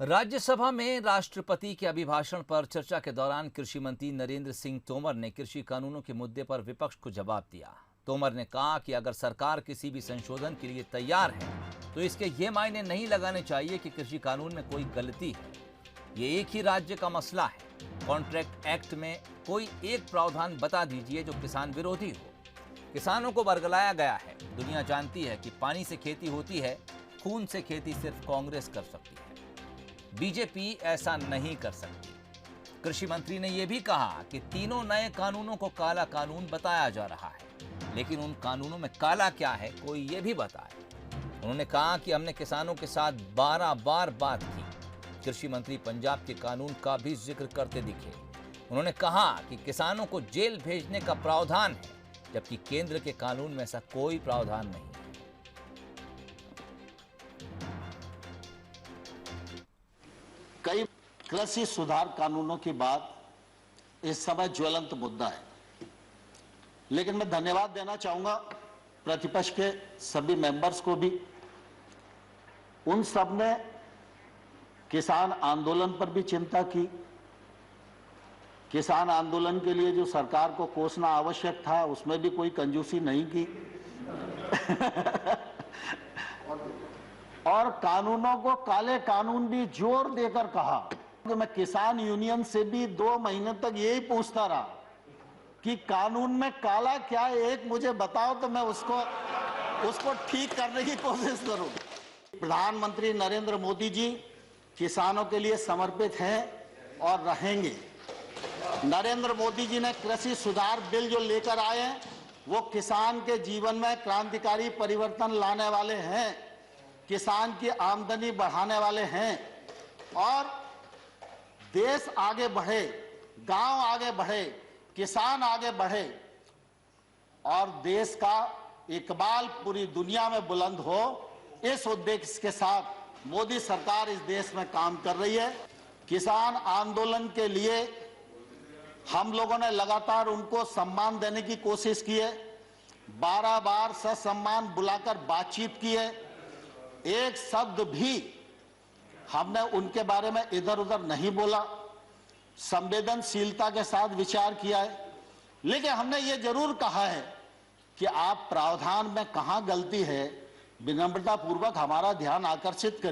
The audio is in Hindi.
राज्यसभा में राष्ट्रपति के अभिभाषण पर चर्चा के दौरान कृषि मंत्री नरेंद्र सिंह तोमर ने कृषि कानूनों के मुद्दे पर विपक्ष को जवाब दिया। तोमर ने कहा कि अगर सरकार किसी भी संशोधन के लिए तैयार है तो इसके ये मायने नहीं लगाने चाहिए कि कृषि कानून में कोई गलती है। ये एक ही राज्य का मसला है। कॉन्ट्रैक्ट एक्ट में कोई एक प्रावधान बता दीजिए जो किसान विरोधी हो। किसानों को बरगलाया गया है। दुनिया जानती है कि पानी से खेती होती है, खून से खेती सिर्फ कांग्रेस कर सकती है, बीजेपी ऐसा नहीं कर सकती। कृषि मंत्री ने यह भी कहा कि तीनों नए कानूनों को काला कानून बताया जा रहा है, लेकिन उन कानूनों में काला क्या है कोई ये भी बताए। उन्होंने कहा कि हमने किसानों के साथ 12 बार बात की। कृषि मंत्री पंजाब के कानून का भी जिक्र करते दिखे। उन्होंने कहा कि किसानों को जेल भेजने का प्रावधान है, जबकि केंद्र के कानून में ऐसा कोई प्रावधान नहीं है। कई कृषि सुधार कानूनों की बात इस समय ज्वलंत मुद्दा है, लेकिन मैं धन्यवाद देना चाहूंगा प्रतिपक्ष के सभी मेंबर्स को भी। उन सब ने किसान आंदोलन पर भी चिंता की। किसान आंदोलन के लिए जो सरकार को कोसना आवश्यक था उसमें भी कोई कंजूसी नहीं की और कानूनों को काले कानून भी जोर देकर कहा। तो मैं किसान यूनियन से भी 2 महीने तक यही पूछता रहा कि कानून में काला क्या है, एक मुझे बताओ तो मैं उसको ठीक करने की कोशिश करूं। प्रधानमंत्री नरेंद्र मोदी जी किसानों के लिए समर्पित हैं और रहेंगे। नरेंद्र मोदी जी ने कृषि सुधार बिल जो लेकर आए हैं वो किसान के जीवन में क्रांतिकारी परिवर्तन लाने वाले हैं, किसान की आमदनी बढ़ाने वाले हैं और देश आगे बढ़े, गांव आगे बढ़े, किसान आगे बढ़े और देश का इकबाल पूरी दुनिया में बुलंद हो, इस उद्देश्य के साथ मोदी सरकार इस देश में काम कर रही है। किसान आंदोलन के लिए हम लोगों ने लगातार उनको सम्मान देने की कोशिश की है। 12 बार ससम्मान बुलाकर बातचीत की है। एक शब्द भी हमने उनके बारे में इधर उधर नहीं बोला, संवेदनशीलता के साथ विचार किया है। लेकिन हमने ये जरूर कहा है कि आप प्रावधान में कहां गलती है विनम्रता पूर्वक हमारा ध्यान आकर्षित करें।